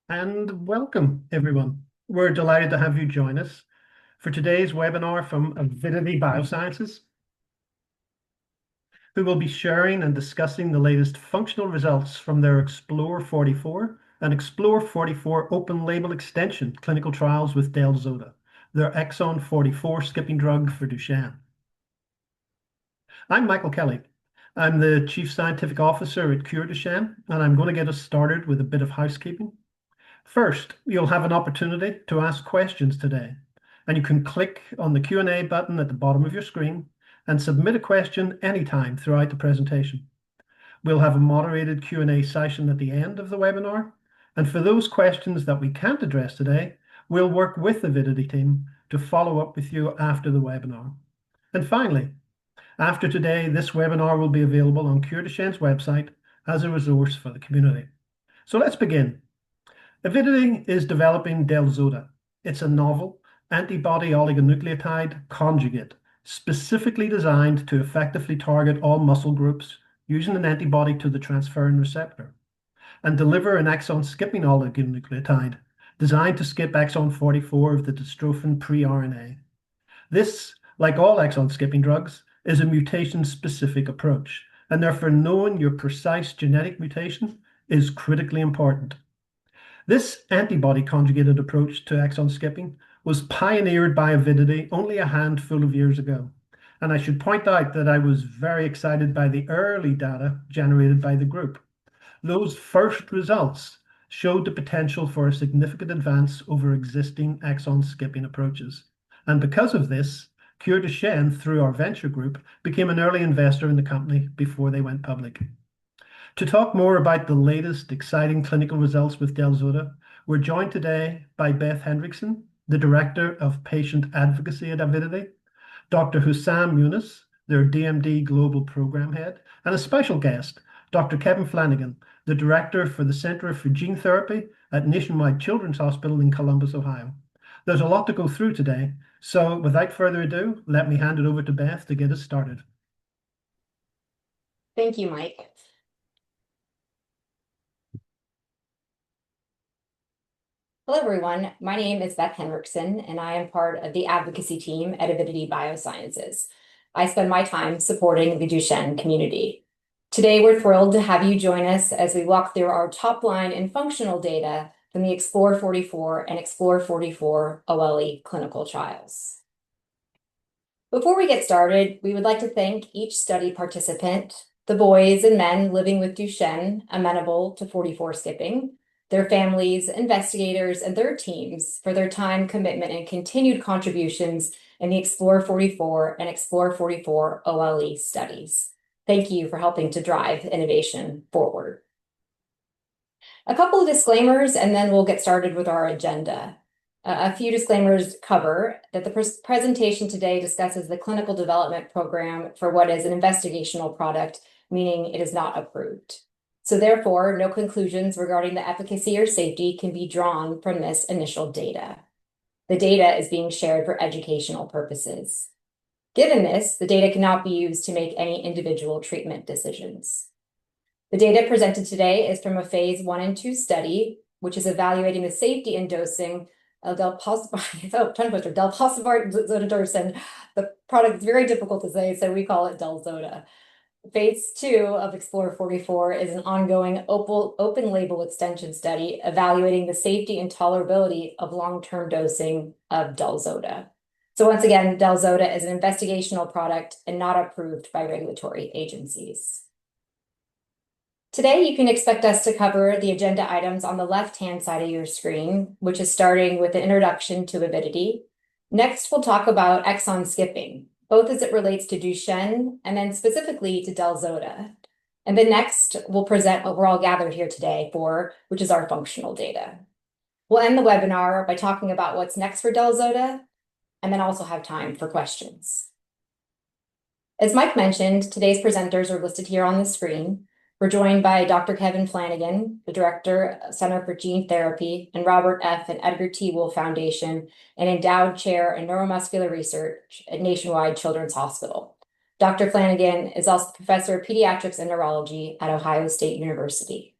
And welcome, everyone. We're delighted to have you join us for today's webinar from Avidity Biosciences, who will be sharing and discussing the latest functional results from their EXPLORE44 and EXPLORE44 open label extension clinical trials with Del-zota, their exon 44 skipping drug for Duchenne. I'm Michael Kelly. I'm the Chief Scientific Officer at Cure Duchenne, and I'm going to get us started with a bit of housekeeping. First, you'll have an opportunity to ask questions today, and you can click on the Q&A button at the bottom of your screen and submit a question anytime throughout the presentation. We'll have a moderated Q&A session at the end of the webinar, and for those questions that we can't address today, we'll work with the Avidity team to follow up with you after the webinar. And finally, after today, this webinar will be available on Cure Duchenne's website as a resource for the community. So let's begin. Avidity is developing Del-zota. It's a novel antibody oligonucleotide conjugate specifically designed to effectively target all muscle groups using an antibody to the transferrin receptor and deliver an exon skipping oligonucleotide designed to skip exon 44 of the dystrophin pre-RNA. This, like all exon skipping drugs, is a mutation-specific approach, and therefore knowing your precise genetic mutation is critically important. This antibody conjugated approach to exon skipping was pioneered by Avidity only a handful of years ago. And I should point out that I was very excited by the early data generated by the group. Those first results showed the potential for a significant advance over existing exon skipping approaches. And because of this, Cure Duchenne, through our venture group, became an early investor in the company before they went public. To talk more about the latest exciting clinical results with Del-zota, we're joined today by Beth Hendrickson, the Director of Patient Advocacy at Avidity, Dr. Hussam Yunus, their DMD Global Program Head, and a special guest, Dr. Kevin Flanagan, the Director for the Center for Gene Therapy at Nationwide Children's Hospital in Columbus, Ohio. There's a lot to go through today, so without further ado, let me hand it over to Beth to get us started. Thank you, Mike. Hello, everyone. My name is Beth Hendrickson, and I am part of the advocacy team at Avidity Biosciences. I spend my time supporting the Duchenne community. Today, we're thrilled to have you join us as we walk through our top-line and functional data from the EXPLORE44 and EXPLORE44-OLE clinical trials. Before we get started, we would like to thank each study participant, the boys and men living with Duchenne, amenable to 44 skipping, their families, investigators, and their teams for their time, commitment, and continued contributions in the EXPLORE44 and EXPLORE44-OLE studies. Thank you for helping to drive innovation forward. A couple of disclaimers, and then we'll get started with our agenda. A few disclaimers cover that the presentation today discusses the clinical development program for what is an investigational product, meaning it is not approved. So therefore, no conclusions regarding the efficacy or safety can be drawn from this initial data. The data is being shared for educational purposes. Given this, the data cannot be used to make any individual treatment decisions. The data presented today is from a phase 1 and 2 study, which is evaluating the safety and dosing of del-zota. The product is very difficult to say, so we call it Del-zota. Phase 2 of EXPLORE44 is an ongoing open label extension study evaluating the safety and tolerability of long-term dosing of Del-zota. So once again, Del-zota is an investigational product and not approved by regulatory agencies. Today, you can expect us to cover the agenda items on the left-hand side of your screen, which is starting with an introduction to Avidity. Next, we'll talk about exon skipping, both as it relates to Duchenne and then specifically to Del-zota. And then next, we'll present what we're all gathered here today for, which is our functional data. We'll end the webinar by talking about what's next for Del-zota, and then also have time for questions. As Mike mentioned, today's presenters are listed here on the screen. We're joined by Dr. Kevin Flanagan, the Director of Center for Gene Therapy, and Robert F. and Edgar T. Wolfe Foundation, an endowed chair in neuromuscular research at Nationwide Children's Hospital. Dr. Flanagan is also the Professor of Pediatrics and Neurology at Ohio State University.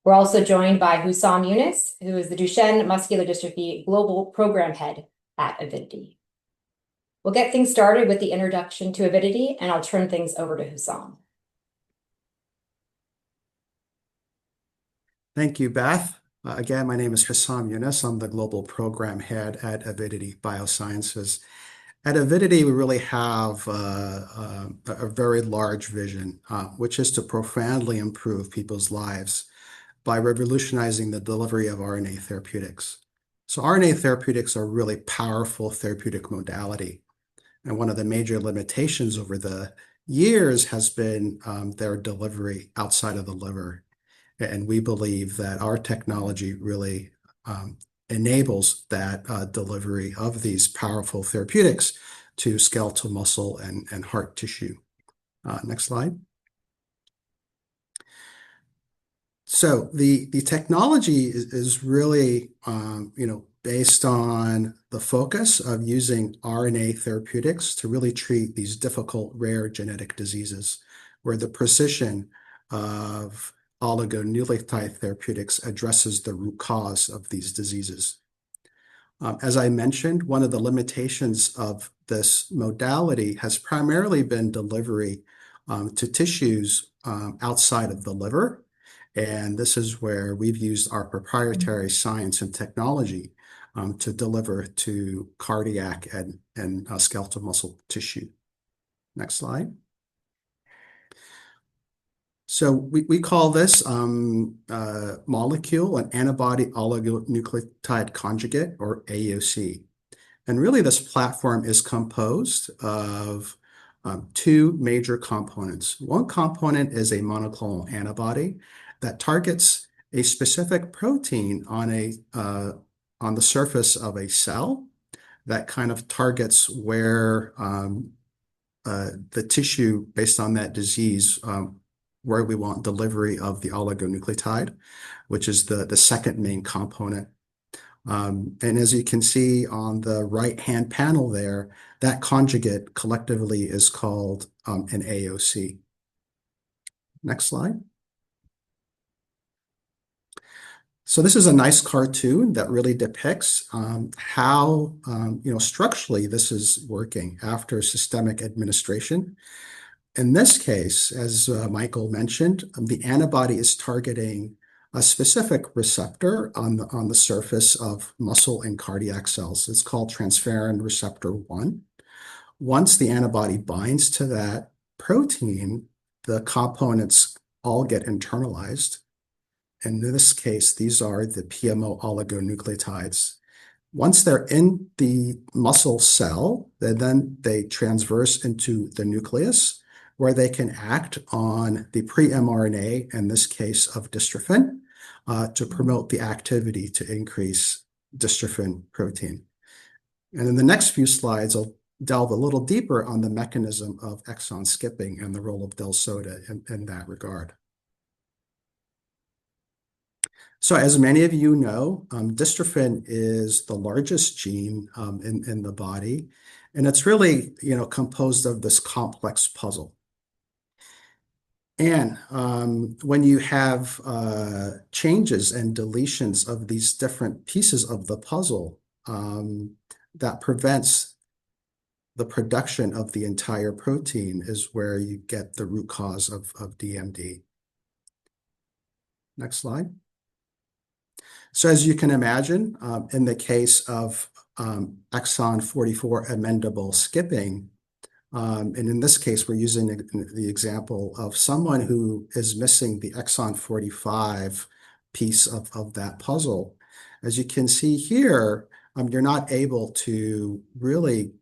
We're also joined by Hussam Yunus, who is the Duchenne Muscular Dystrophy Global Program Head at Avidity. We'll get things started with the introduction to Avidity, and I'll turn things over to Hussam. Thank you, Beth. Again, my name is Hussam Yunus. I'm the Global Program Head at Avidity Biosciences. At Avidity, we really have a very large vision, which is to profoundly improve people's lives by revolutionizing the delivery of RNA therapeutics. So RNA therapeutics are a really powerful therapeutic modality. And one of the major limitations over the years has been their delivery outside of the liver. And we believe that our technology really enables that delivery of these powerful therapeutics to skeletal muscle and heart tissue. Next slide. So the technology is really based on the focus of using RNA therapeutics to really treat these difficult rare genetic diseases, where the precision of oligonucleotide therapeutics addresses the root cause of these diseases. As I mentioned, one of the limitations of this modality has primarily been delivery to tissues outside of the liver. And this is where we've used our proprietary science and technology to deliver to cardiac and skeletal muscle tissue. Next slide. So we call this molecule an antibody oligonucleotide conjugate, or AOC. And really, this platform is composed of two major components. One component is a monoclonal antibody that targets a specific protein on the surface of a cell that kind of targets where the tissue, based on that disease, where we want delivery of the oligonucleotide, which is the second main component. And as you can see on the right-hand panel there, that conjugate collectively is called an AOC. Next slide. So this is a nice cartoon that really depicts how structurally this is working after systemic administration. In this case, as Michael mentioned, the antibody is targeting a specific receptor on the surface of muscle and cardiac cells. It's called transferrin receptor 1. Once the antibody binds to that protein, the components all get internalized. And in this case, these are the PMO oligonucleotides. Once they're in the muscle cell, then they transverse into the nucleus, where they can act on the pre-mRNA, in this case of dystrophin, to promote the activity to increase dystrophin protein. And in the next few slides, I'll delve a little deeper on the mechanism of exon skipping and the role of Del-zota in that regard. So as many of you know, dystrophin is the largest gene in the body, and it's really composed of this complex puzzle. And when you have changes and deletions of these different pieces of the puzzle, that prevents the production of the entire protein is where you get the root cause of DMD. Next slide. So as you can imagine, in the case of exon 44 amenable skipping, and in this case, we're using the example of someone who is missing the exon 45 piece of that puzzle. As you can see here, you're not able to really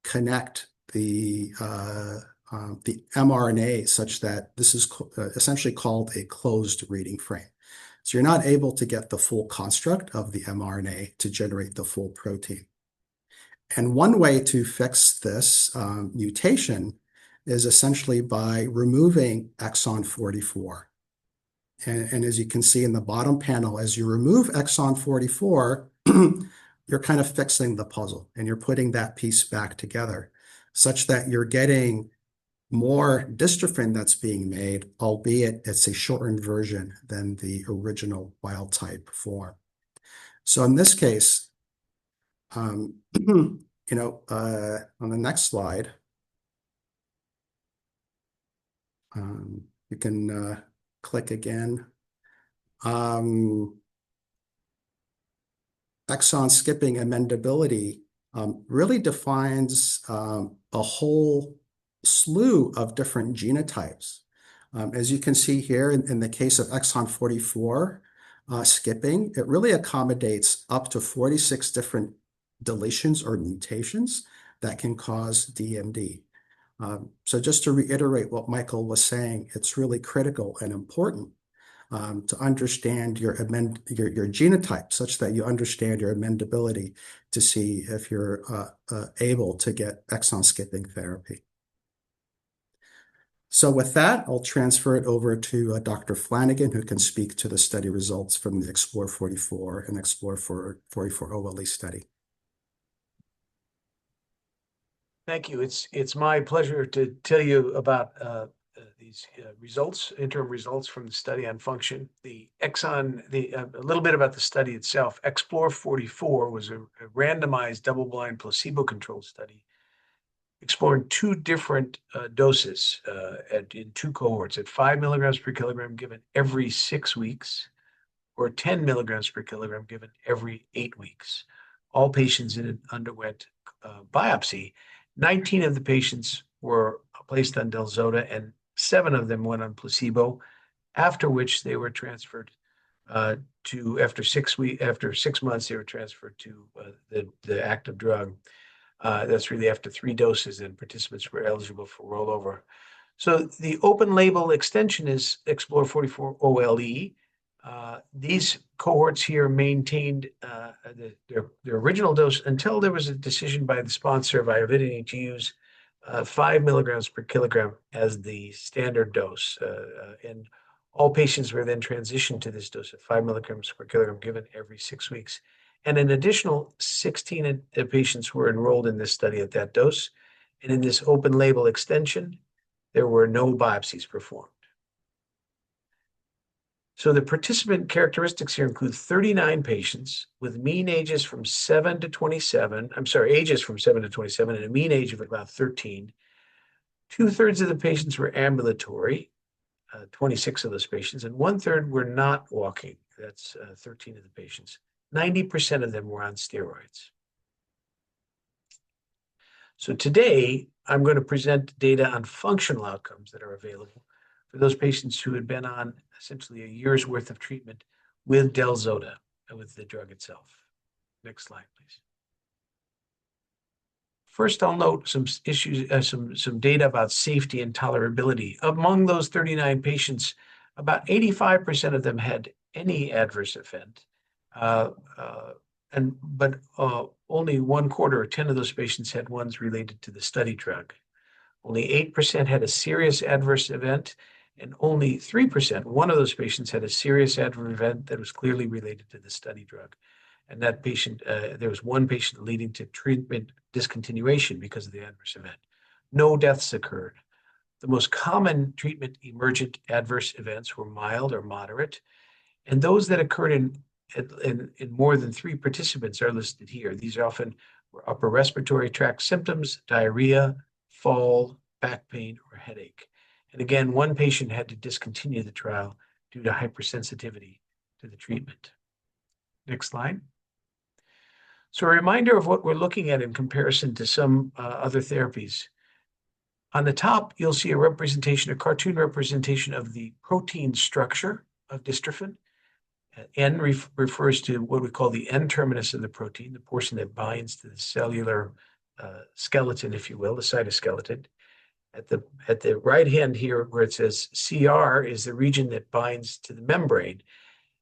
connect the mRNA such that this is essentially called a closed reading frame. So you're not able to get the full construct of the mRNA to generate the full protein. And one way to fix this mutation is essentially by removing exon 44. And as you can see in the bottom panel, as you remove exon 44, you're kind of fixing the puzzle and you're putting that piece back together such that you're getting more dystrophin that's being made, albeit it's a shortened version than the original wild type form. So in this case, on the next slide, you can click again. Exon skipping amendability really defines a whole slew of different genotypes. As you can see here, in the case of exon 44 skipping, it really accommodates up to 46 different deletions or mutations that can cause DMD. So just to reiterate what Michael was saying, it's really critical and important to understand your genotype such that you understand your amendability to see if you're able to get exon skipping therapy. So with that, I'll transfer it over to Dr. Flanagan, who can speak to the study results from the EXPLORE44 and EXPLORE44-OLE study. Thank you. It's my pleasure to tell you about these results, interim results from the study on function. The exon, a little bit about the study itself. EXPLORE44 was a randomized, double-blind, placebo-controlled study exploring two different doses in two cohorts at 5 milligrams per kilogram given every 6 weeks, or 10 milligrams per kilogram given every 8 weeks. All patients in it underwent biopsy. 19 of the patients were placed on Del-zota, and 7 of them went on placebo, after which they were transferred after 6 months, they were transferred to the active drug. That's really after 3 doses, and participants were eligible for rollover. So the open label extension is EXPLORE44-OLE. These cohorts here maintained their original dose until there was a decision by the sponsor of Avidity to use 5 milligrams per kilogram as the standard dose. And all patients were then transitioned to this dose of 5 milligrams per kilogram given every 6 weeks. And an additional 16 patients were enrolled in this study at that dose. And in this open label extension, there were no biopsies performed. So the participant characteristics here include 39 patients with mean ages from 7 to 27. Ages from 7 to 27 and a mean age of about 13. 2/3 of the patients were ambulatory, 26 of those patients, and 1/3 were not walking. That's 13 of the patients. 90% of them were on steroids. So today, I'm going to present data on functional outcomes that are available for those patients who had been on essentially a year's worth of treatment with Del-zota, with the drug itself. Next slide, please. First, I'll note some issues, some data about safety and tolerability. Among those 39 patients, about 85% of them had any adverse event, but only 1/4 or 10 of those patients had ones related to the study drug. Only 8% had a serious adverse event, and only 3%, one of those patients, had a serious adverse event that was clearly related to the study drug. And that patient, there was one patient leading to treatment discontinuation because of the adverse event. No deaths occurred. The most common treatment emergent adverse events were mild or moderate, and those that occurred in more than 3 participants are listed here. These often were upper respiratory tract symptoms, diarrhea, fall, back pain, or headache. And again, one patient had to discontinue the trial due to hypersensitivity to the treatment. Next slide. So a reminder of what we're looking at in comparison to some other therapies. On the top, you'll see a cartoon representation of the protein structure of dystrophin. N refers to what we call the N-terminus of the protein, the portion that binds to the cellular skeleton, if you will, the cytoskeleton. At the right hand here, where it says CR, is the region that binds to the membrane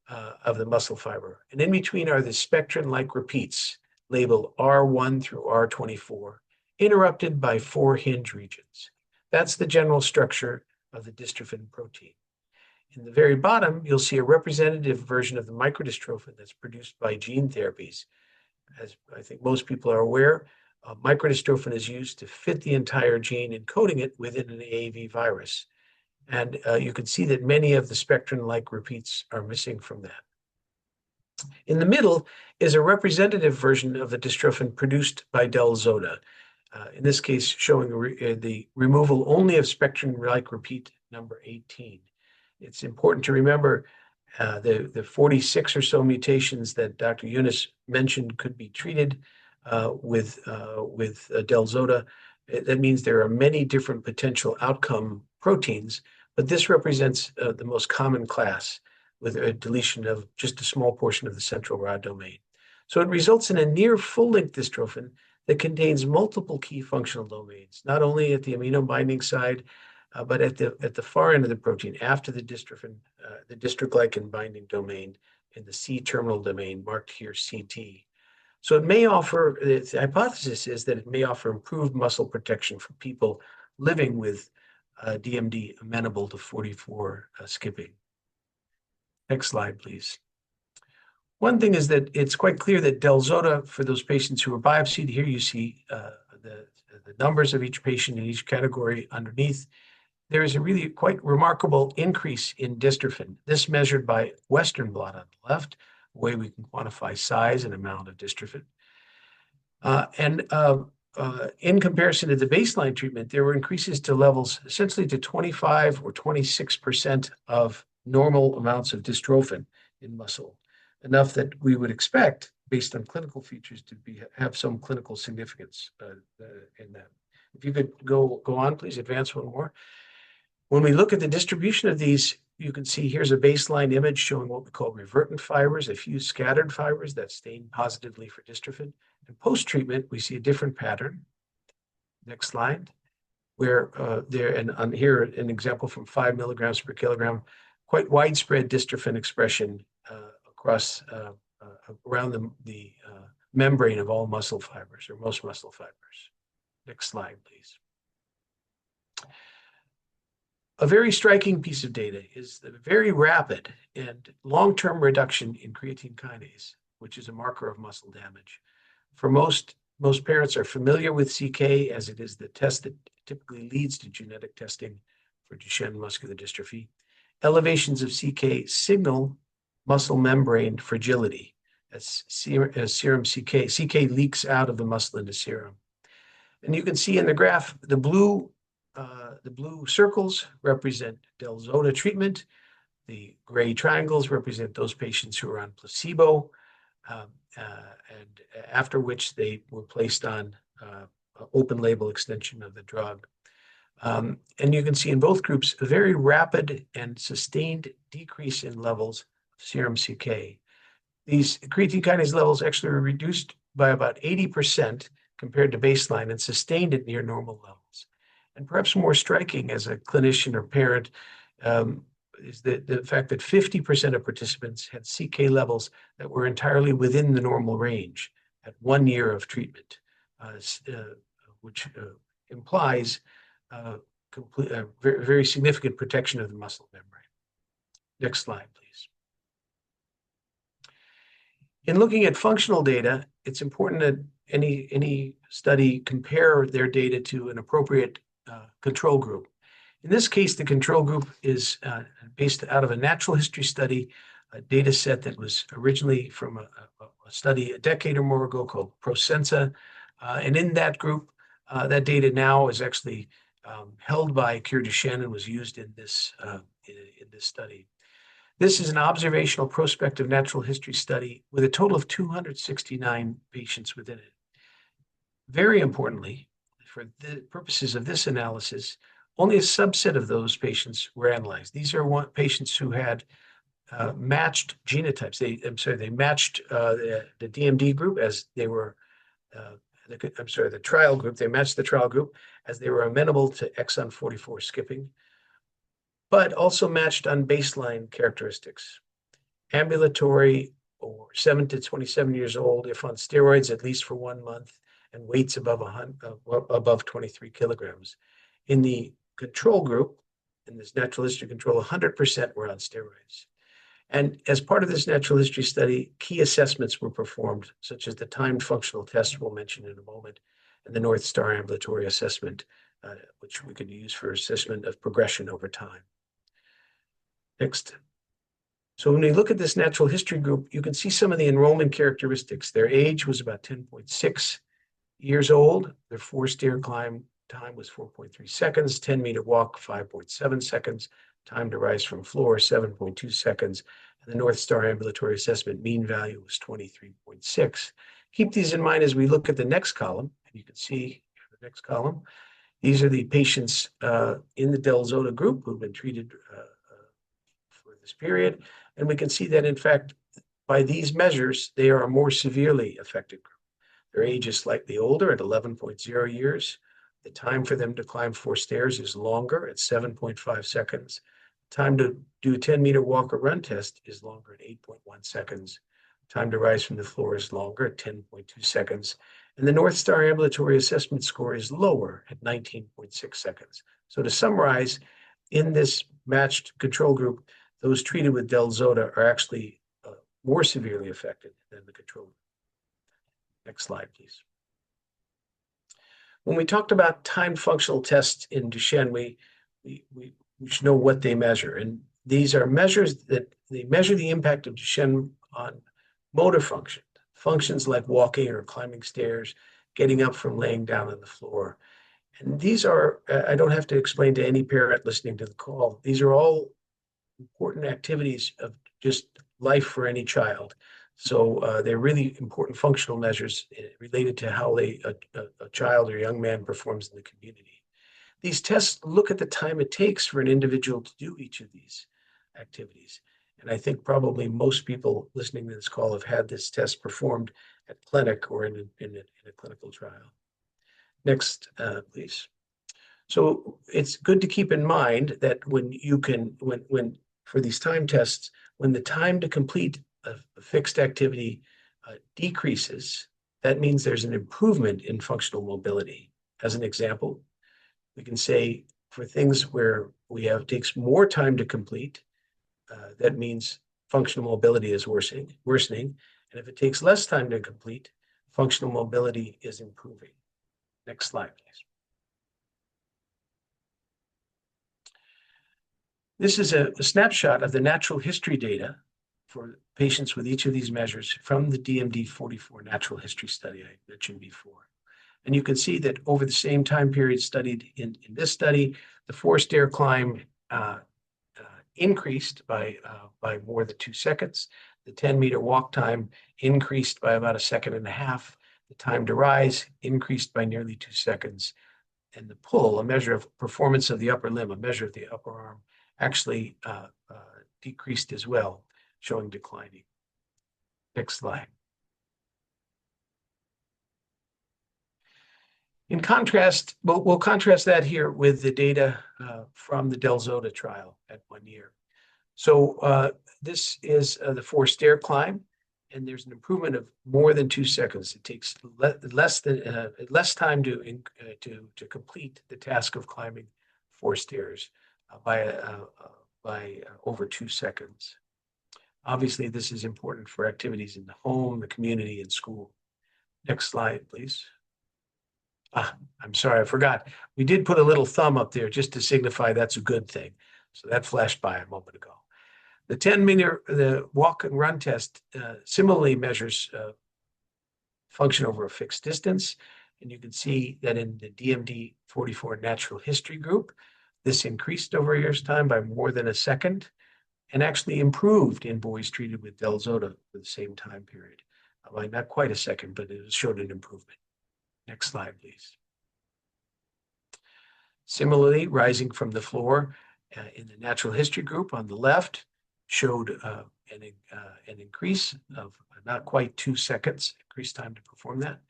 of the muscle fiber. And in between are the spectrin-like repeats, labeled R1 through R24, interrupted by 4 hinge regions. That's the general structure of the dystrophin protein. In the very bottom, you'll see a representative version of the microdystrophin that's produced by gene therapies. As I think most people are aware, microdystrophin is used to fit the entire gene, encoding it within an AAV virus. And you can see that many of the spectrin-like repeats are missing from that. In the middle is a representative version of the dystrophin produced by Del-zota, in this case showing the removal only of spectrin-like repeat number 18. It's important to remember the 46 or so mutations that Dr. Yunus mentioned could be treated with Del-zota. That means there are many different potential outcome proteins, but this represents the most common class, with a deletion of just a small portion of the central rod domain. So it results in a near full-length dystrophin that contains multiple key functional domains, not only at the amino binding side, but at the far end of the protein, after the dystrophin, the dystroglycan binding domain in the C-terminal domain, marked here CT. So it may offer, the hypothesis is that it may offer improved muscle protection for people living with DMD amenable to 44 skipping. Next slide, please. One thing is that it's quite clear that Del-zota, for those patients who were biopsied, here you see the numbers of each patient in each category underneath. There is a really quite remarkable increase in dystrophin. This measured by Western blot on the left, a way we can quantify size and amount of dystrophin. In comparison to the baseline treatment, there were increases to levels essentially to 25 or 26% of normal amounts of dystrophin in muscle, enough that we would expect, based on clinical features, to have some clinical significance in that. If you could go on, please advance one more. When we look at the distribution of these, you can see here's a baseline image showing what we call revertant fibers, a few scattered fibers that stain positively for dystrophin. And post-treatment, we see a different pattern. Next slide, where here an example from 5 milligrams per kilogram, quite widespread dystrophin expression across around the membrane of all muscle fibers, or most muscle fibers. Next slide, please. A very striking piece of data is the very rapid and long-term reduction in creatine kinase, which is a marker of muscle damage. For most parents are familiar with CK, as it is the test that typically leads to genetic testing for Duchenne muscular dystrophy. Elevations of CK signal muscle membrane fragility as serum CK. CK leaks out of the muscle into serum. And you can see in the graph, the blue circles represent Del-zota treatment. The gray triangles represent those patients who are on placebo, and after which they were placed on open label extension of the drug. And you can see in both groups a very rapid and sustained decrease in levels of serum CK. These creatine kinase levels actually were reduced by about 80% compared to baseline and sustained at near normal levels. And perhaps more striking as a clinician or parent is the fact that 50% of participants had CK levels that were entirely within the normal range at 1 year of treatment, which implies very significant protection of the muscle membrane. Next slide, please. In looking at functional data, it's important that any study compare their data to an appropriate control group. In this case, the control group is based out of a natural history study, a data set that was originally from a study a decade or more ago called ProSensa. And in that group, that data now is actually held by Cure Duchenne and was used in this study. This is an observational prospective natural history study with a total of 269 patients within it. Very importantly, for the purposes of this analysis, only a subset of those patients were analyzed. These are patients who had matched genotypes. They matched the DMD group as they were, the trial group. They matched the trial group as they were amenable to exon 44 skipping, but also matched on baseline characteristics. Ambulatory or 7 to 27 years old, if on steroids at least for 1 month, and weights above 23 kilograms. In the control group, in this natural history control, 100% were on steroids. And as part of this natural history study, key assessments were performed, such as the timed functional test we'll mention in a moment, and the North Star Ambulatory Assessment, which we could use for assessment of progression over time. Next. So when we look at this natural history group, you can see some of the enrollment characteristics. Their age was about 10.6 years old. Their 4-stair climb time was 4.3 seconds, 10-meter walk, 5.7 seconds, time to rise from floor, 7.2 seconds, and the North Star Ambulatory Assessment mean value was 23.6. Keep these in mind as we look at the next column, and you can see the next column. These are the patients in the Del-zota group who've been treated for this period, and we can see that, in fact, by these measures, they are a more severely affected group. Their age is slightly older at 11.0 years. The time for them to climb 4 stairs is longer at 7.5 seconds. Time to do a 10-meter walk or run test is longer at 8.1 seconds. Time to rise from the floor is longer at 10.2 seconds. And the North Star Ambulatory Assessment score is lower at 19.6 seconds. So to summarize, in this matched control group, those treated with Del-zota are actually more severely affected than the control group. Next slide, please. When we talked about timed functional tests in Duchenne, we should know what they measure. And these are measures that they measure the impact of Duchenne on motor function, functions like walking or climbing stairs, getting up from laying down on the floor. And these are, I don't have to explain to any parent listening to the call, these are all important activities of just life for any child. So they're really important functional measures related to how a child or young man performs in the community. These tests look at the time it takes for an individual to do each of these activities. And I think probably most people listening to this call have had this test performed at clinic or in a clinical trial. Next, please. So it's good to keep in mind that when for these time tests, when the time to complete a fixed activity decreases, that means there's an improvement in functional mobility. As an example, we can say for things where takes more time to complete, that means functional mobility is worsening. And if it takes less time to complete, functional mobility is improving. Next slide, please. This is a snapshot of the natural history data for patients with each of these measures from the DMD44 natural history study I mentioned before. And you can see that over the same time period studied in this study, the 4-stair climb increased by more than 2 seconds. The 10-meter walk time increased by about 1.5 seconds. The time to rise increased by nearly 2 seconds. And the pull, a measure of performance of the upper limb, a measure of the upper arm, actually decreased as well, showing declining. Next slide. In contrast, we'll contrast that here with the data from the Del-zota trial at 1 year. So this is the 4-stair climb, and there's an improvement of more than 2 seconds. It takes less time to complete the task of climbing 4 stairs by over 2 seconds. Obviously, this is important for activities in the home, the community, and school. Next slide, please. I'm sorry, I forgot. We did put a little thumb up there just to signify that's a good thing. So that flashed by a moment ago. The 10-meter walk and run test similarly measures function over a fixed distance. And you can see that in the DMD44 natural history group, this increased over a year's time by more than 1 second and actually improved in boys treated with Del-zota for the same time period. By not quite 1 second, but it showed an improvement. Next slide, please. Similarly, rising from the floor in the natural history group on the left showed an increase of not quite 2 seconds, increased time to perform that.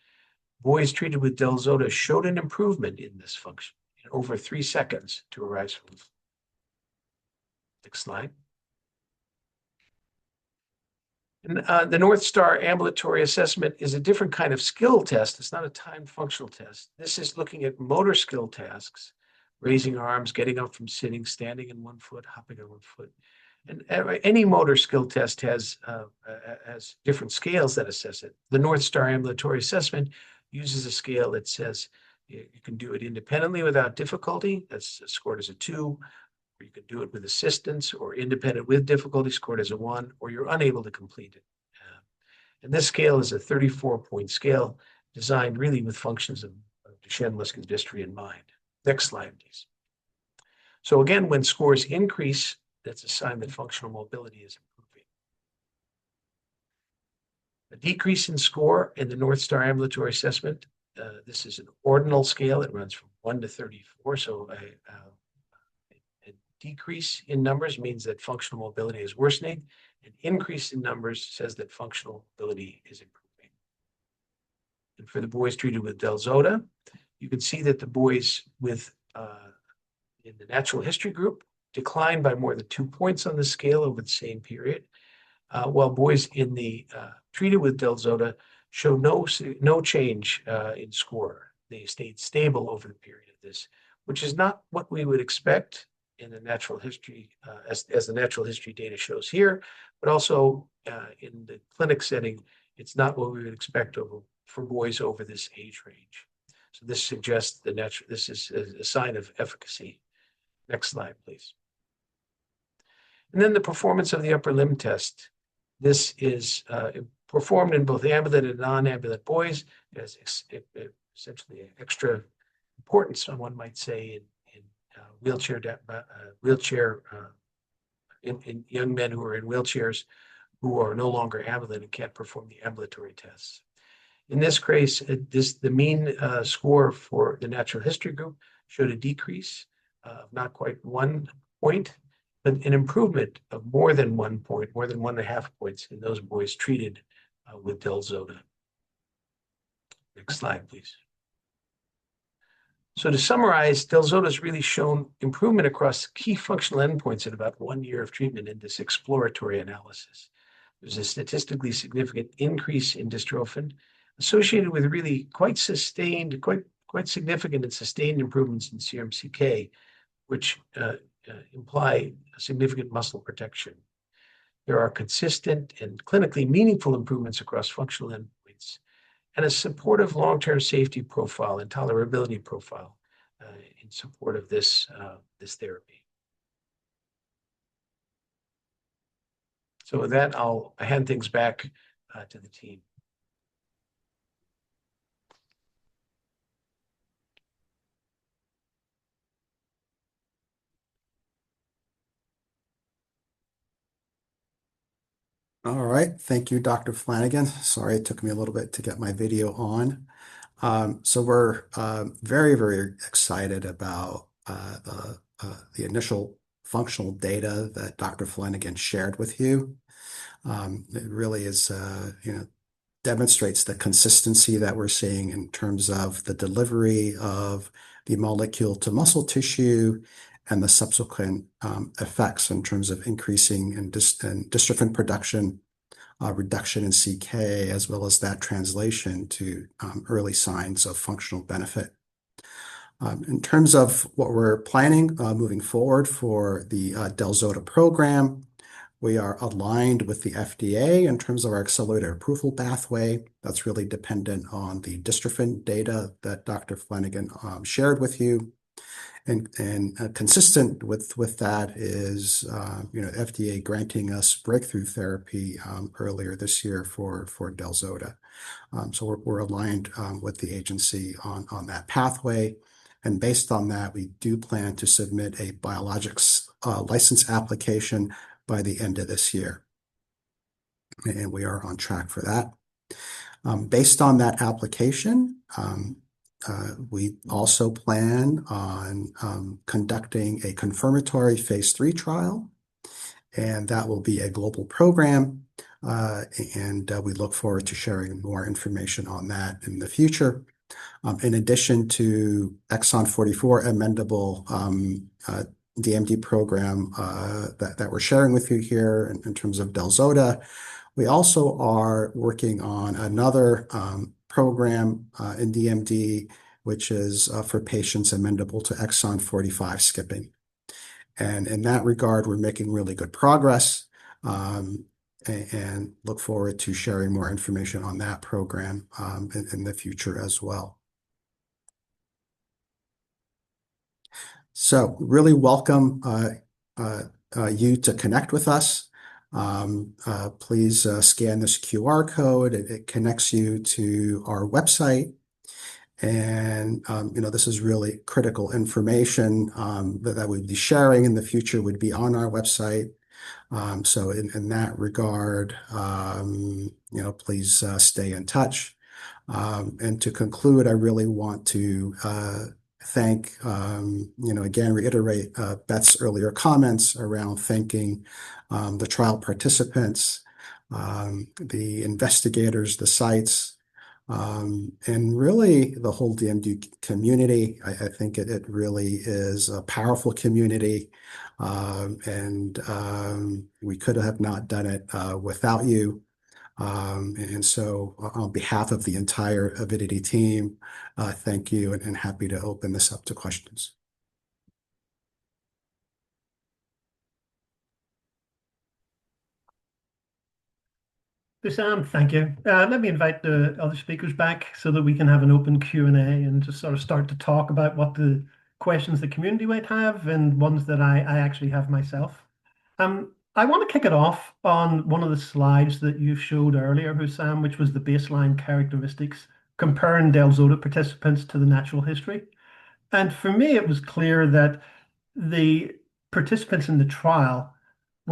Boys treated with Del-zota showed an improvement in this function in over 3 seconds to arise from the floor. Next slide. And the North Star Ambulatory Assessment is a different kind of skill test. It's not a timed functional test. This is looking at motor skill tasks, raising arms, getting up from sitting, standing in 1 foot, hopping on 1 foot. And any motor skill test has different scales that assess it. The North Star Ambulatory Assessment uses a scale that says you can do it independently without difficulty, that's scored as a 2, or you can do it with assistance, or independent with difficulty, scored as a 1, or you're unable to complete it. And this scale is a 34-point scale designed really with functions of Duchenne muscular dystrophy in mind. Next slide, please. So again, when scores increase, that's a sign that functional mobility is improving. A decrease in score in the North Star Ambulatory Assessment, this is an ordinal scale. It runs from 1 to 34, so a decrease in numbers means that functional mobility is worsening. An increase in numbers says that functional mobility is improving. And for the boys treated with Del-zota, you can see that the boys with in the natural history group declined by more than 2 points on the scale over the same period, while boys in the treated with Del-zota showed no change in score. They stayed stable over the period of this, which is not what we would expect in the natural history, as the natural history data shows here, but also in the clinic setting, it's not what we would expect for boys over this age range. So this suggests this is a sign of efficacy. Next slide, please. And then the performance of the upper limb test. This is performed in both ambulant and non-ambulant boys. It has essentially extra importance, one might say, in young men who are in wheelchairs who are no longer ambulant and can't perform the ambulatory tests. In this case, the mean score for the natural history group showed a decrease of not quite 1 point, but an improvement of more than 1 point, more than 1.5 points in those boys treated with Del-zota. Next slide, please. So to summarize, Del-zota has really shown improvement across key functional endpoints at about 1 year of treatment in this exploratory analysis. There's a statistically significant increase in dystrophin associated with really quite significant and sustained improvements in serum CK, which imply a significant muscle protection. There are consistent and clinically meaningful improvements across functional endpoints, and a supportive long-term safety profile and tolerability profile in support of this therapy. So with that, I'll hand things back to the team. All right. Thank you, Dr. Flanagan. Sorry, it took me a little bit to get my video on. So we're very, very excited about the initial functional data that Dr. Flanagan shared with you. It really is, demonstrates the consistency that we're seeing in terms of the delivery of the molecule to muscle tissue and the subsequent effects in terms of increasing in dystrophin production, reduction in CK, as well as that translation to early signs of functional benefit. In terms of what we're planning moving forward for the Del-zota program, we are aligned with the FDA in terms of our accelerated approval pathway. That's really dependent on the dystrophin data that Dr. Flanagan shared with you. And consistent with that is, FDA granting us breakthrough therapy earlier this year for Del-zota. So we're aligned with the agency on that pathway. And based on that, we do plan to submit a biologics license application by the end of this year. And we are on track for that. Based on that application, we also plan on conducting a confirmatory phase 3 trial, and that will be a global program. And we look forward to sharing more information on that in the future. In addition to exon 44 amenable DMD program that we're sharing with you here in terms of Del-zota, we also are working on another program in DMD, which is for patients amenable to exon 45 skipping. And in that regard, we're making really good progress. and look forward to sharing more information on that program in the future as well. So really welcome you to connect with us. Please scan this QR code. It connects you to our website. And, this is really critical information that we'd be sharing in the future would be on our website. So in that regard, please stay in touch. And to conclude, I really want to thank, again, reiterate Beth's earlier comments around thanking the trial participants, the investigators, the sites, and really the whole DMD community. I think it really is a powerful community, and we could have not done it without you. And so on behalf of the entire Avidity team, thank you and happy to open this up to questions. Sam, thank you. Let me invite the other speakers back so that we can have an open Q&A and just sort of start to talk about what the questions the community might have and ones that I actually have myself. I want to kick it off on one of the slides that you showed earlier, Hussam, which was the baseline characteristics comparing Del-zota participants to the natural history. And for me, it was clear that the participants in the trial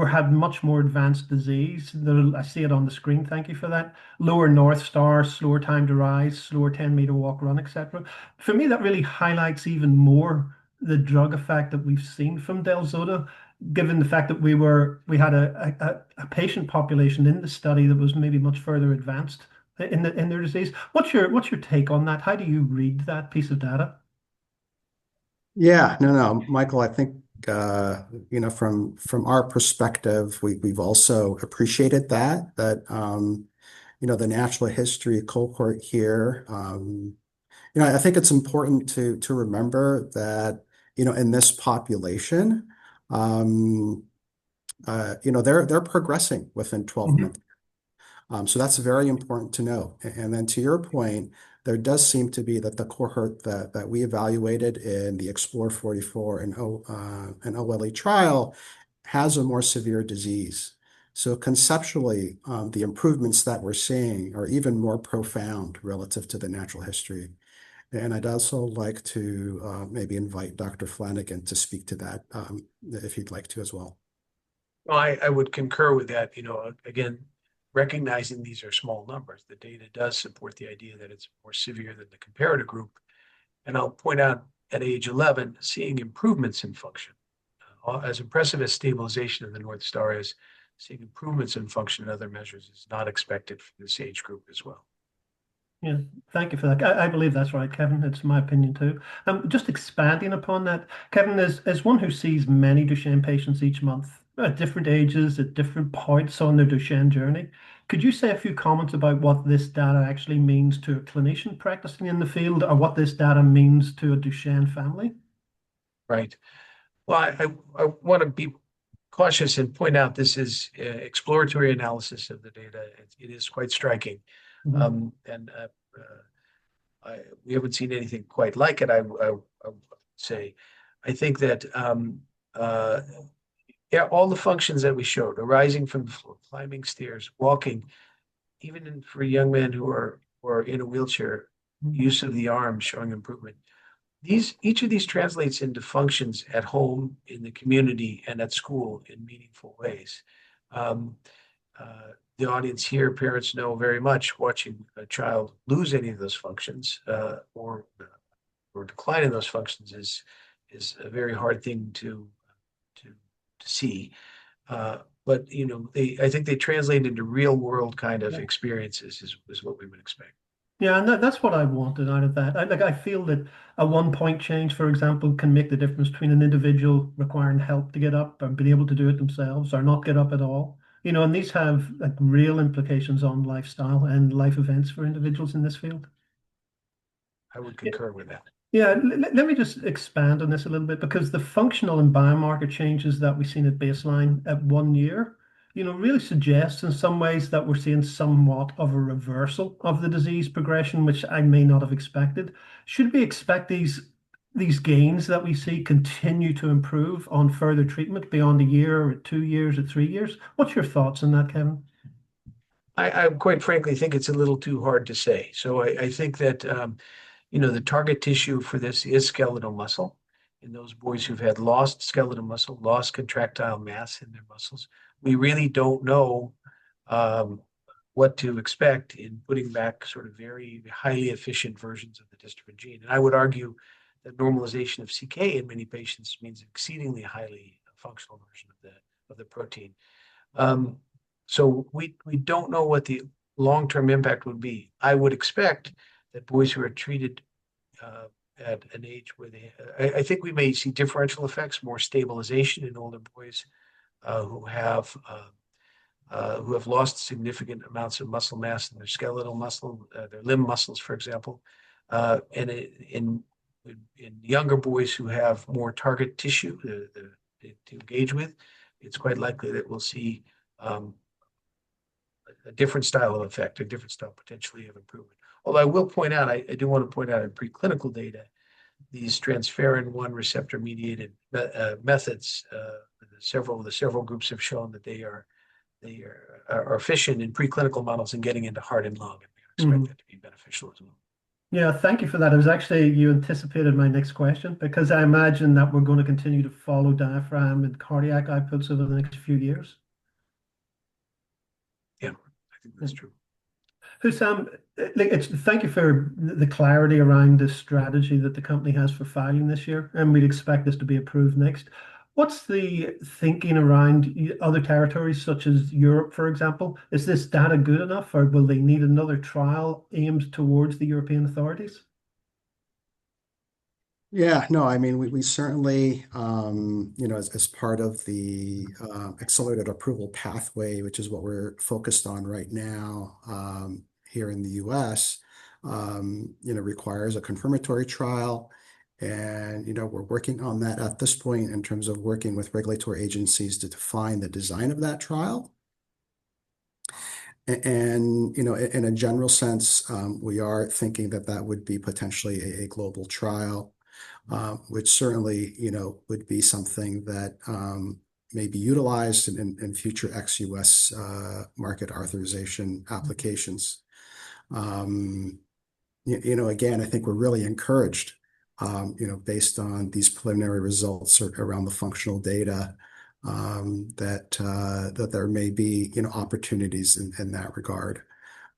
had much more advanced disease. I see it on the screen. Thank you for that. Lower North Star, slower time to rise, slower 10-meter walk run, etc. For me, that really highlights even more the drug effect that we've seen from Del-zota, given the fact that we had a patient population in the study that was maybe much further advanced in their disease. What's your take on that? How do you read that piece of data? Yeah, no, Michael, I think from our perspective, we've also appreciated that the natural history cohort here. I think it's important to remember that in this population, they're progressing within 12 months. So that's very important to know. And then to your point, there does seem to be that the cohort that we evaluated in the EXPLORE44 and OLE trial has a more severe disease. So conceptually, the improvements that we're seeing are even more profound relative to the natural history. And I'd also like to maybe invite Dr. Flanagan to speak to that if you'd like to as well. Well, I would concur with that. Again, recognizing these are small numbers, the data does support the idea that it's more severe than the comparator group. And I'll point out at age 11, seeing improvements in function. As impressive as stabilization of the North Star is, seeing improvements in function and other measures is not expected for this age group as well. Yeah, thank you for that. I believe that's right, Kevin. It's my opinion too. Just expanding upon that, Kevin, as one who sees many Duchenne patients each month at different ages, at different points on their Duchenne journey, could you say a few comments about what this data actually means to a clinician practicing in the field, or what this data means to a Duchenne family? Right. Well, I want to be cautious and point out this is exploratory analysis of the data. It is quite striking. And we haven't seen anything quite like it, I would say. I think that all the functions that we showed, arising from the floor, climbing stairs, walking, even for young men who are in a wheelchair, use of the arm showing improvement. Each of these translates into functions at home, in the community, and at school in meaningful ways. The audience here, parents know very much watching a child lose any of those functions or decline in those functions is a very hard thing to see. But I think they translate into real world kind of experiences is what we would expect. Yeah, and that's what I wanted out of that. I feel that a 1 point change, for example, can make the difference between an individual requiring help to get up and being able to do it themselves or not get up at all. And these have real implications on lifestyle and life events for individuals in this field. I would concur with that. Yeah, let me just expand on this a little bit, because the functional and biomarker changes that we've seen at baseline at 1 year really suggests in some ways that we're seeing somewhat of a reversal of the disease progression, which I may not have expected. Should we expect these gains that we see continue to improve on further treatment beyond a year or 2 years or 3 years? What's your thoughts on that, Kevin? I quite frankly think it's a little too hard to say. So I think that the target tissue for this is skeletal muscle. In those boys who've had lost skeletal muscle, lost contractile mass in their muscles, we really don't know what to expect in putting back sort of very highly efficient versions of the dystrophin gene. And I would argue that normalization of CK in many patients means exceedingly highly functional version of the protein. So we don't know what the long-term impact would be. I would expect that boys who are treated at an age where I think we may see differential effects, more stabilization in older boys who have lost significant amounts of muscle mass in their skeletal muscle, their limb muscles, for example, and in younger boys who have more target tissue to engage with, it's quite likely that we'll see a different style of effect, a different style potentially of improvement. Although I will point out, I do want to point out in preclinical data, these transferrin 1 receptor mediated methods, the several groups have shown that they are efficient in preclinical models in getting into heart and lung, and we expect that to be beneficial as well. Yeah, thank you for that. It was actually, you anticipated my next question, because I imagine that we're going to continue to follow diaphragm and cardiac outputs over the next few years. Yeah, I think that's true. Sam, thank you for the clarity around the strategy that the company has for filing this year, and we'd expect this to be approved next. What's the thinking around other territories such as Europe, for example? Is this data good enough, or will they need another trial aimed towards the European authorities? Yeah, no, I mean, we certainly, as part of the accelerated approval pathway, which is what we're focused on right now here in the US, requires a confirmatory trial. And, we're working on that at this point in terms of working with regulatory agencies to define the design of that trial. And, in a general sense, we are thinking that that would be potentially a global trial, which certainly, would be something that may be utilized in future ex-US market authorization applications. Again, I think we're really encouraged, based on these preliminary results around the functional data, that there may be, opportunities in that regard.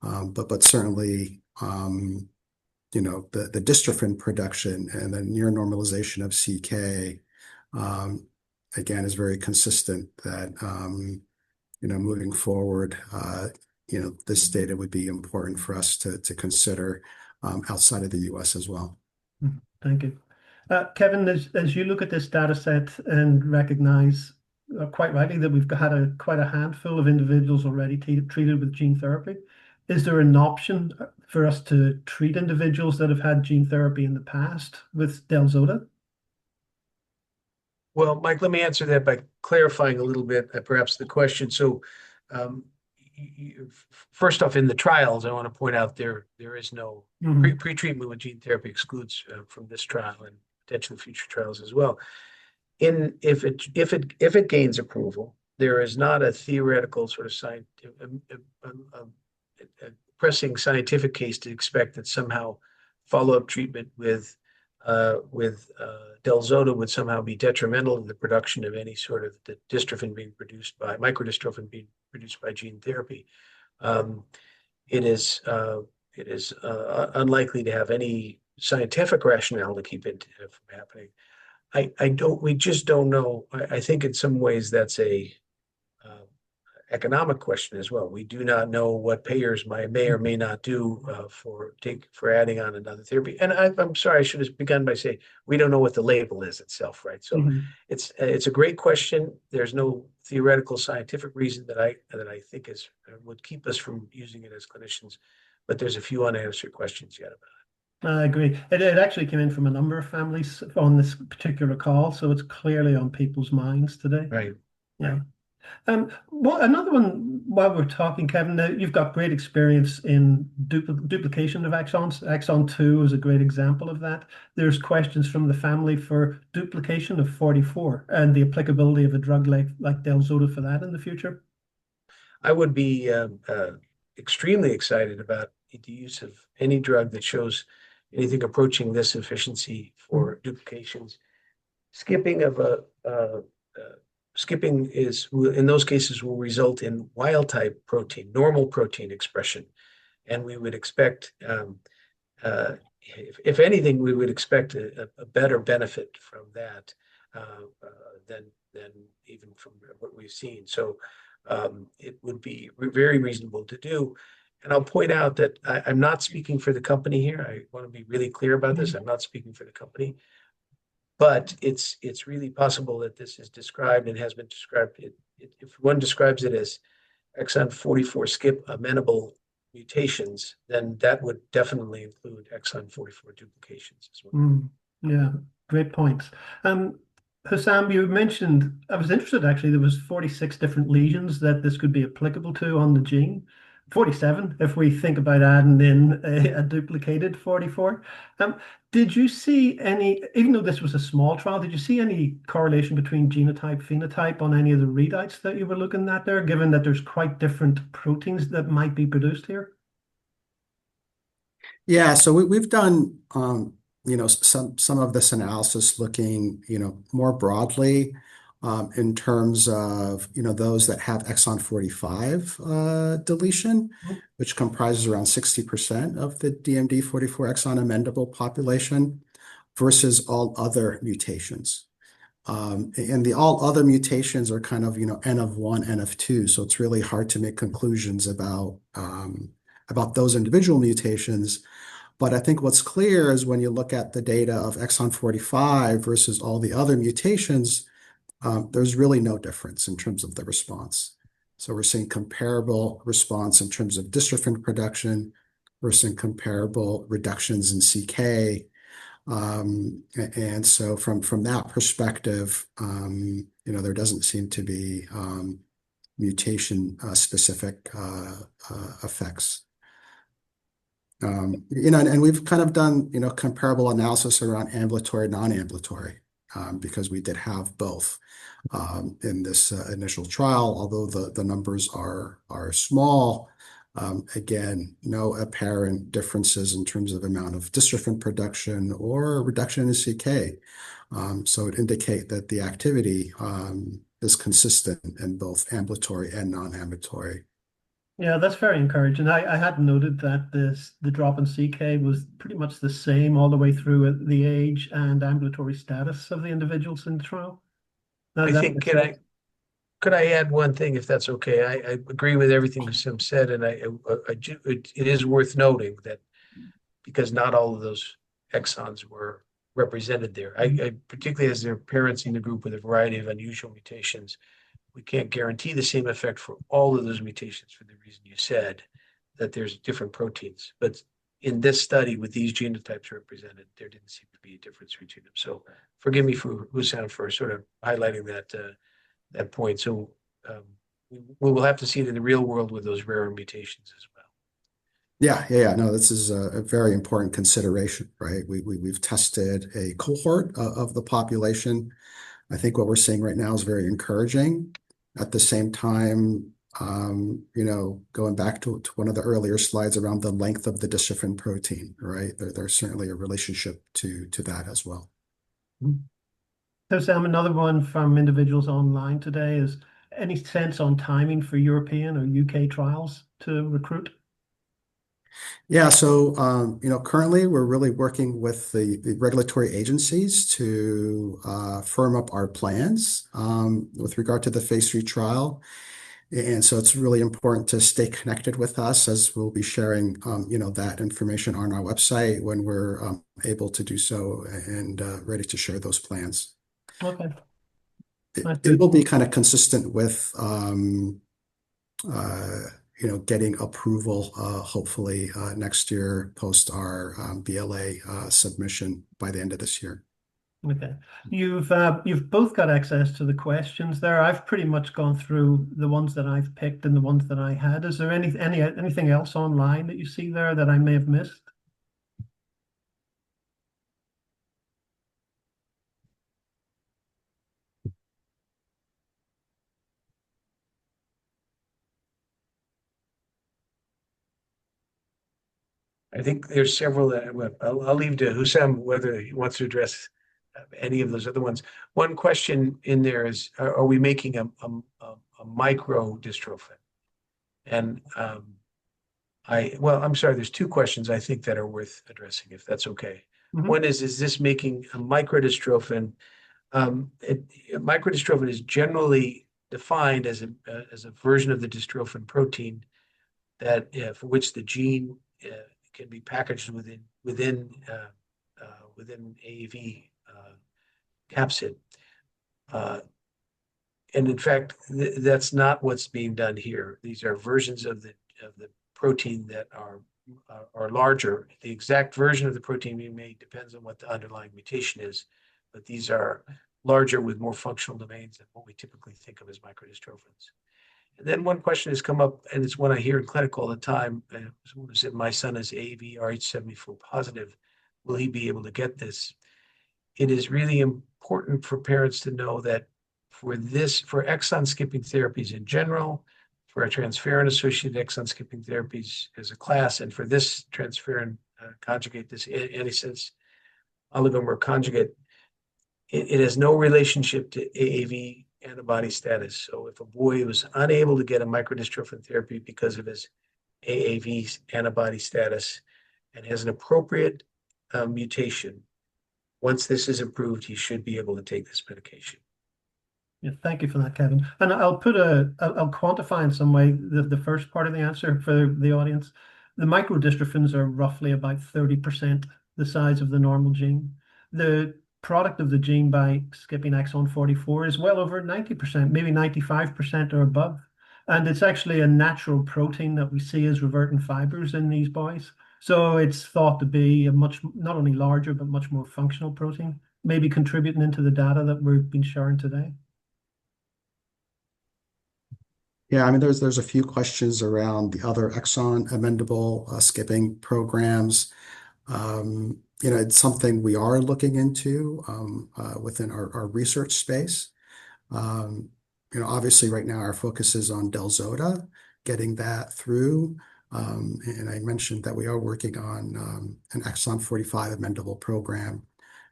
But certainly, the dystrophin production and the near normalization of CK, again, is very consistent that, moving forward, this data would be important for us to consider outside of the US as well. Thank you. Kevin, as you look at this data set and recognize quite rightly that we've had quite a handful of individuals already treated with gene therapy, is there an option for us to treat individuals that have had gene therapy in the past with Del-zota? Well, Mike, let me answer that by clarifying a little bit, perhaps the question. So, first off, in the trials, I want to point out there is no pre-treatment with gene therapy excludes from this trial and potentially future trials as well. If it gains approval, there is not a theoretical sort of pressing scientific case to expect that somehow follow-up treatment with Del-zota would somehow be detrimental to the production of any sort of the dystrophin being produced by microdystrophin being produced by gene therapy. It is unlikely to have any scientific rationale to keep it from happening. We just don't know. I think in some ways that's a economic question as well. We do not know what payers may or may not do for adding on another therapy. And I'm sorry, I should have begun by saying we don't know what the label is itself, right? So it's a great question. There's no theoretical scientific reason that I think would keep us from using it as clinicians, but there's a few unanswered questions yet about it. I agree. It actually came in from a number of families on this particular call, so it's clearly on people's minds today. Right. Yeah. Well, another one while we're talking, Kevin, you've got great experience in duplication of exons. Exon 2 is a great example of that. There's questions from the family for duplication of 44 and the applicability of a drug like Del-zota for that in the future. I would be extremely excited about the use of any drug that shows anything approaching this efficiency for duplications. Skipping of a skipping is in those cases will result in wild type protein, normal protein expression, and we would expect, if anything, we would expect a better benefit from that than even from what we've seen. So it would be very reasonable to do. And I'll point out that I'm not speaking for the company here. I want to be really clear about this. I'm not speaking for the company. But it's really possible that this is described and has been described. If one describes it as exon 44 skip amenable mutations, then that would definitely include exon 44 duplications as well. Yeah, great points. Hussam, you mentioned, I was interested actually, there was 46 different lesions that this could be applicable to on the gene. 47 if we think about adding in a duplicated 44. Did you see any, even though this was a small trial, did you see any correlation between genotype, phenotype on any of the readouts that you were looking at there, given that there's quite different proteins that might be produced here? Yeah, so we've done some of this analysis looking more broadly in terms of those that have exon 45 deletion, which comprises around 60% of the DMD 44 exon amendable population, versus all other mutations. And the all other mutations are kind of N of 1, N of 2, so it's really hard to make conclusions about those individual mutations. But I think what's clear is when you look at the data of exon 45 versus all the other mutations, there's really no difference in terms of the response. So we're seeing comparable response in terms of dystrophin production. We're seeing comparable reductions in CK. And so from that perspective, there doesn't seem to be mutation specific effects. And we've kind of done, comparable analysis around ambulatory, non-ambulatory, because we did have both in this initial trial, although the numbers are small. Again, no apparent differences in terms of amount of dystrophin production or reduction in CK. So it indicate that the activity is consistent in both ambulatory and non-ambulatory. Yeah, that's very encouraging. I had noted that the drop in CK was pretty much the same all the way through at the age and ambulatory status of the individuals in the trial. I think, could I add one thing if that's okay? I agree with everything Sim said, and it is worth noting that because not all of those exons were represented there. I particularly as there are parents in the group with a variety of unusual mutations, we can't guarantee the same effect for all of those mutations for the reason you said, that there's different proteins. But in this study with these genotypes represented, there didn't seem to be a difference between them. So forgive me for Hussam for sort of highlighting that point. So we will have to see it in the real world with those rarer mutations as well. Yeah. No, this is a very important consideration, right? We've tested a cohort of the population. I think what we're seeing right now is very encouraging. At the same time, going back to one of the earlier slides around the length of the dystrophin protein, right? There's certainly a relationship to that as well. So Sam, another one from individuals online today is any sense on timing for European or UK trials to recruit? Yeah, so currently we're really working with the regulatory agencies to firm up our plans with regard to the phase 3 trial. And so it's really important to stay connected with us as we'll be sharing that information on our website when we're able to do so and ready to share those plans. Okay. It will be kind of consistent with getting approval, hopefully next year post our BLA submission by the end of this year. Okay. You've both got access to the questions there. I've pretty much gone through the ones that I've picked and the ones that I had. Is there anything else online that you see there that I may have missed? I think there's several that I'll leave to Hussam whether he wants to address any of those other ones. One question in there is, are we making a micro dystrophin? And I'm sorry, there's two questions I think that are worth addressing, if that's okay. Mhm. One is this making a microdystrophin? Microdystrophin is generally defined as a version of the dystrophin protein that for which the gene can be packaged within AAV capsid. And in fact, that's not what's being done here. These are versions of the protein that are larger. The exact version of the protein being made depends on what the underlying mutation is, but these are larger with more functional domains than what we typically think of as microdystrophins. And then one question has come up, and it's one I hear in clinic all the time. Someone said, my son is AAV RH74 positive. Will he be able to get this? It is really important for parents to know that for exon skipping therapies in general, for a transferrin-associated exon skipping therapies as a class, and for this transferrin conjugate, this antisense oligomer conjugate, it has no relationship to AAV antibody status. So if a boy was unable to get a microdystrophin therapy because of his AAV antibody status and has an appropriate mutation, once this is approved, he should be able to take this medication. Yeah, thank you for that, Kevin. And I'll quantify in some way the first part of the answer for the audience. The microdystrophins are roughly about 30% the size of the normal gene. The product of the gene by skipping exon 44 is well over 90%, maybe 95% or above. And it's actually a natural protein that we see as reverting fibers in these boys. So it's thought to be a much, not only larger, but much more functional protein, maybe contributing into the data that we've been sharing today. Yeah, I mean, there's a few questions around the other exon amenable skipping programs. It's something we are looking into within our research space. Obviously right now our focus is on Del-zota, getting that through. And I mentioned that we are working on an exon 45 amendable program,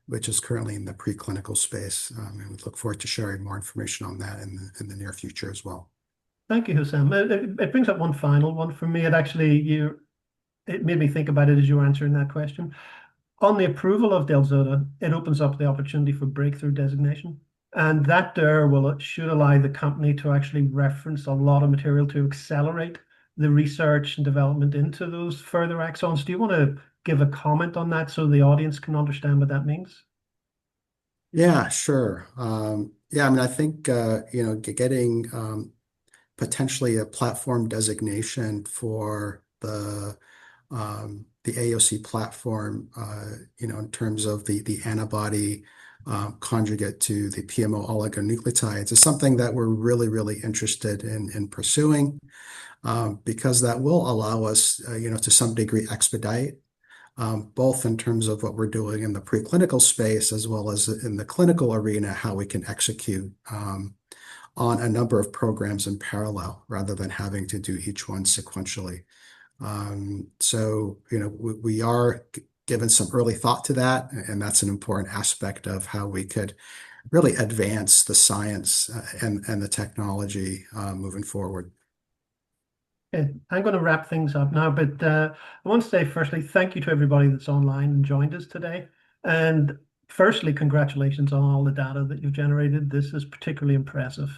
which is currently in the preclinical space. And we look forward to sharing more information on that in the near future as well. Thank you, Hussam. It brings up one final one for me. It made me think about it as you were answering that question. On the approval of Del-zota, it opens up the opportunity for breakthrough designation. And that there should allow the company to actually reference a lot of material to accelerate the research and development into those further exons. Do you want to give a comment on that so the audience can understand what that means? Yeah, sure. Yeah, I mean, I think, getting potentially a platform designation for the AOC platform, in terms of the antibody conjugate to the PMO oligonucleotides is something that we're really, really interested in pursuing, because that will allow us, to some degree expedite both in terms of what we're doing in the preclinical space as well as in the clinical arena, how we can execute on a number of programs in parallel rather than having to do each one sequentially. So, we are given some early thought to that, and that's an important aspect of how we could really advance the science and the technology moving forward. Okay, I'm going to wrap things up now, but I want to say firstly, thank you to everybody that's online and joined us today. And firstly, congratulations on all the data that you've generated. This is particularly impressive.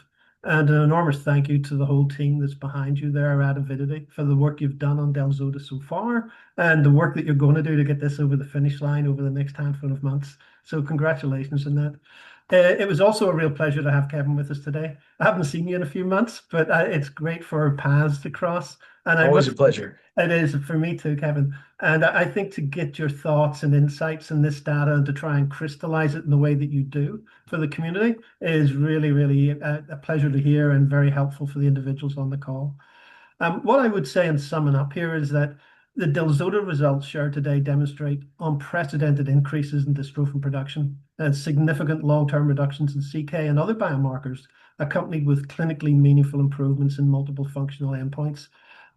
And an enormous thank you to the whole team that's behind you there at Avidity for the work you've done on Del-zota so far and the work that you're going to do to get this over the finish line over the next handful of months. So congratulations on that. It was also a real pleasure to have Kevin with us today. I haven't seen you in a few months, but it's great for our paths to cross. And Always a pleasure. It is for me too, Kevin. And I think to get your thoughts and insights in this data and to try and crystallize it in the way that you do for the community is really, really a pleasure to hear and very helpful for the individuals on the call. What I would say in summing up here is that the Del-zota results shared today demonstrate unprecedented increases in dystrophin production and significant long-term reductions in CK and other biomarkers, accompanied with clinically meaningful improvements in multiple functional endpoints.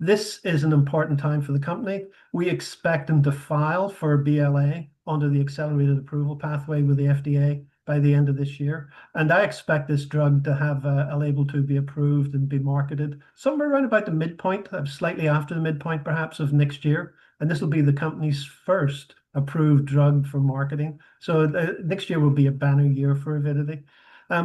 This is an important time for the company. We expect them to file for a BLA under the accelerated approval pathway with the FDA by the end of this year. And I expect this drug to have a label to be approved and be marketed somewhere around about the midpoint, slightly after the midpoint perhaps of next year. And this will be the company's first approved drug for marketing. So next year will be a banner year for Avidity.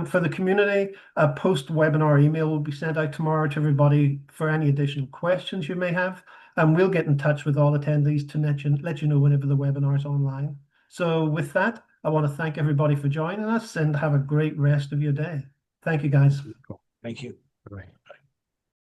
For the community, a post-webinar email will be sent out tomorrow to everybody for any additional questions you may have. And we'll get in touch with all attendees to let you know whenever the webinar is online. So with that, I want to thank everybody for joining us and have a great rest of your day. Thank you, guys. Thank you. Bye.